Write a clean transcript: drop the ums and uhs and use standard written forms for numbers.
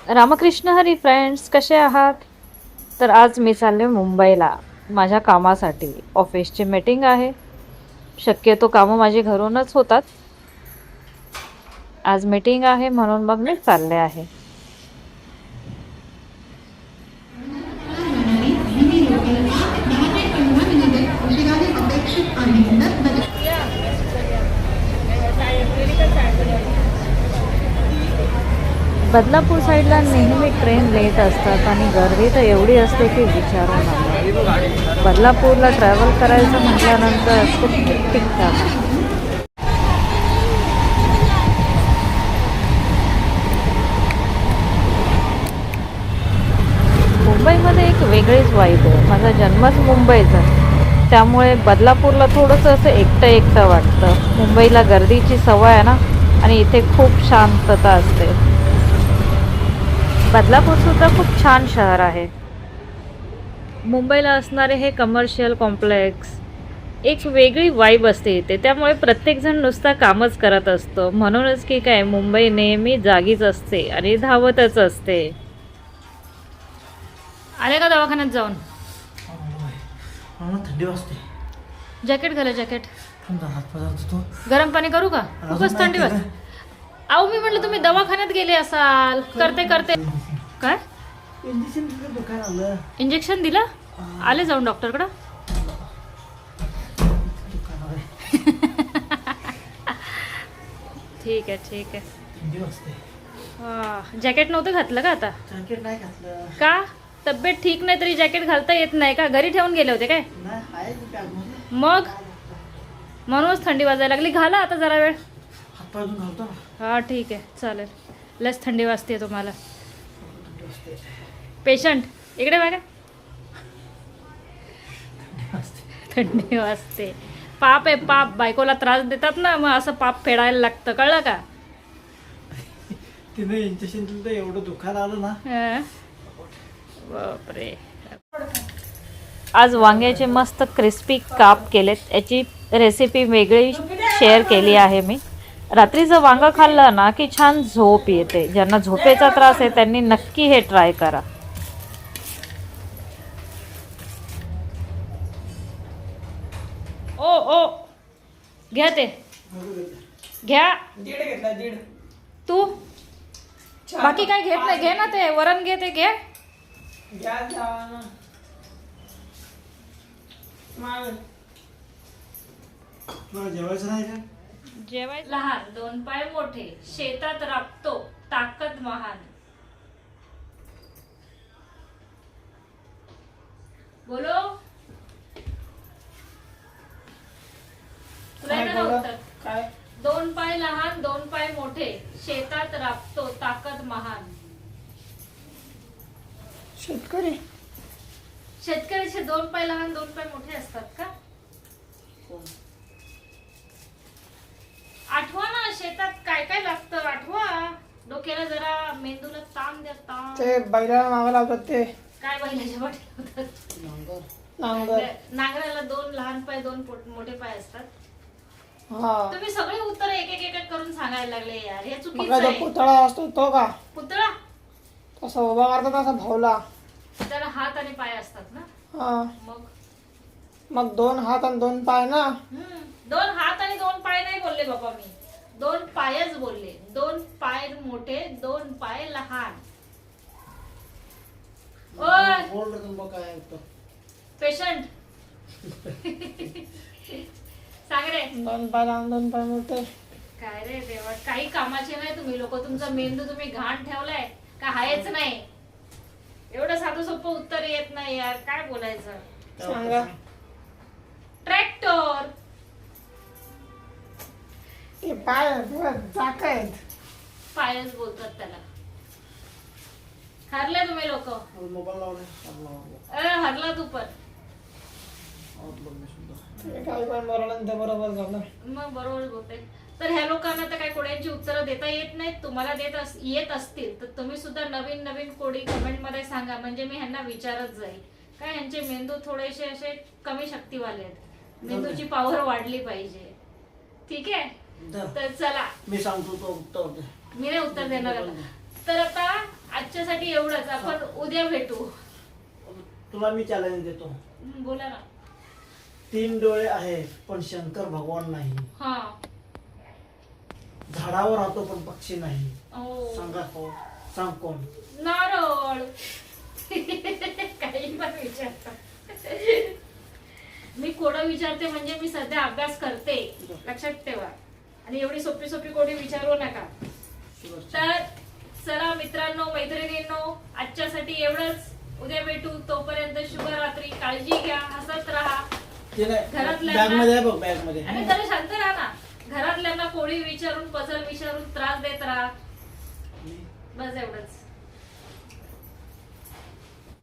Ramakrishna Hari friends, कसे आहात? तर आज मी चालले मुंबईला माझ्या कामासाठी. ऑफिसची मीटिंग आहे. शक्यतो कामं माझी घरूनच होतात. आज मीटिंग आहे म्हणून मग मी चालले आहे. बदलापूर साईडला नेहमी ट्रेन लेट असतात आणि गर्दी तर एवढी असते की विचारू नका. बदलापूरला ट्रॅव्हल करायचं म्हटल्यानंतर खूप हेक्टिक काम. मुंबईमध्ये एक वेगळीच वाईब आहे. माझा जन्मच मुंबईचा, त्यामुळे बदलापूरला थोडंसं असं एकटं एकटं वाटतं. मुंबईला गर्दीची सवय आहे ना, आणि इथे खूप शांतता असते. बदलापूरसुद्धा खूप छान शहर आहे. मुंबईला असणारे हे कमर्शियल कॉम्प्लेक्स एक वेगळी वाईब असते इथे, त्यामुळे प्रत्येकजण नुसता कामच करत असतो. म्हणूनच की काय, मुंबई नेहमी जागीच असते आणि धावतच असते. आले का दवाखान्यात जाऊन? थंडी वाजते. जॅकेट घाला, जॅकेट. हात गरम पाणी करू का? खूपच थंडी वाजते. अहो मी म्हटलं तुम्ही दवाखान्यात गेले असाल. करते करते. काय इंजेक्शन दिलं? आले जाऊन डॉक्टरकडं? ठीक आहे ठीक आहे. थंडी वाजते. जॅकेट नव्हतं घातलं का आता? जॅकेट नाही घातलं. का? तब्येत ठीक नाही तरी जॅकेट घालता येत नाही का? घरी ठेवून गेले होते काय? नाही आहे की बॅगमध्ये. मग म्हणूनच थंडी वाजायला लागली. घाला आता जरा वेळ. हातपाय धुवून घालतो ना. हा ठीक आहे, चालेल. लस थंडी वाजते तुम्हाला. थंडी वाजते. पेशंट इकडे बघा. थंडी वाजते. थंडी वाजते. पाप आहे पाप. बायकोला त्रास देतात ना, मग असं पाप फेडायला लागतं, कळलं का? तिने इंजेक्शन दिलं तर एवढं दुखायला आलं ना. हं. बापरे. आज वांग्याचे मस्त क्रिस्पी काप केलेत. याची रेसिपी वेगळी शेअर केली आहे मी. रात्रीचं वांगं खाल्लं ना की छान झोप येते. ज्यांना झोपेचा त्रास आहे त्यांनी नक्की हे ट्राय करा. ओ ओ घ्या ते, घ्या. दीड घेतला, दीड. तू बाकी काय घेत नाही? घे ना ते वरण, घे ते, घे. घ्या घ्या. तुला जेवायचं नाही का? जेवाय लहान दोन पाय मोठे, शेतात राबतो ताकद महान. बोलो. तुला येतं ना उत्तर? काय? दोन पाय लहान दोन पाय मोठे, शेतात राबतो ताकद महान. शेतकरी. शेतकऱ्याचे दोन पाय लहान दोन पाय मोठे असतात का? आठवा ना, शेतात काय काय लागतं आठवा. डोक्याला जरा, मेंदूला ताण द्या, ताण. ते बैलाला नावं लावतात ते. काय बैलाच्या पाठी होतात? नांगर. नांगराला दोन लहान पाय दोन मोठे पाय असतात. हा. तुम्ही सगळे उत्तर एक एक एक करून सांगायला लागले यार, हे मग चुकीचं काय तो आहे. पुतळा असतो तो का? पुतळा तसा उभा करतात असा भावला. त्याला हात आणि पाय असतात ना. हा. मग मग दोन हात आणि दोन पाय ना. दोन हात आणि दोन पाय नाही बोलले बाबा मी, दोन पायच बोलले. दोन पाय मोठे दोन पाय लहान. ओय बोल रे तुम काय पेशंट. सांग रे. दोन पाय लहान दोन पाय मोठे. काय रे देवा, काही कामाचे नाही तुम्ही लोक. तुमचा मेंदू तुम्ही घाण ठेवलाय का? हायच नाही. एवढं साधं सोपं उत्तर येत नाही यार, काय बोलायचं? सांगा. ट्रॅक्टर. ते पाय चाक आहेत. पायच बोलतात त्याला. हरले तुम्ही लोक. मोबाईल लावले. हरला तू पण. काही पण बरोबर ते बरोबर झालं. मग बरोबर बोलते. तर ह्या लोकांना तर काही कोड्यांची उत्तरं देता येत नाहीत. तुम्हाला येत असतील तर तुम्ही सुद्धा नवीन नवीन कोडी कमेंट मध्ये सांगा, म्हणजे मी ह्यांना विचारत जाईल. काय ह्यांचे मेंदू थोडेसे असे कमी शक्तीवाले आहेत. मेंदूची पॉवर वाढली पाहिजे. ठीक आहे, तर चला मी सांगतो तो उत्तर. मी नाही उत्तर देणार आता. तर आता आजच्यासाठी एवढंच. आपण उद्या भेटू. तुला मी चॅलेंज देतो. बोला ना. 3 डोळे आहेत पण शंकर भगवान नाही. हा. झाडावर राहतो पण पक्षी नाही. हो. सांगा कोण? सांग कोण? नारळ. काही पण विचारता. मी कोडं विचारते म्हणजे मी सध्या अभ्यास करते, लक्षात ठेवा. आणि एवढी सोपी सोपी कोडी विचारू नका. तर चला मित्रांनो, मैत्रिणींनो, आजच्यासाठी एवढंच. उद्या भेटू. तोपर्यंत शुभरात्री. काळजी घ्या. हसत राहा. बॅग मध्ये आहे बघ, बॅग मध्ये. आणि जरा शांत राहा ना. घरातल्यांना कोडी विचारून, पझल विचारून त्रास देत राहा. बस एवढंच.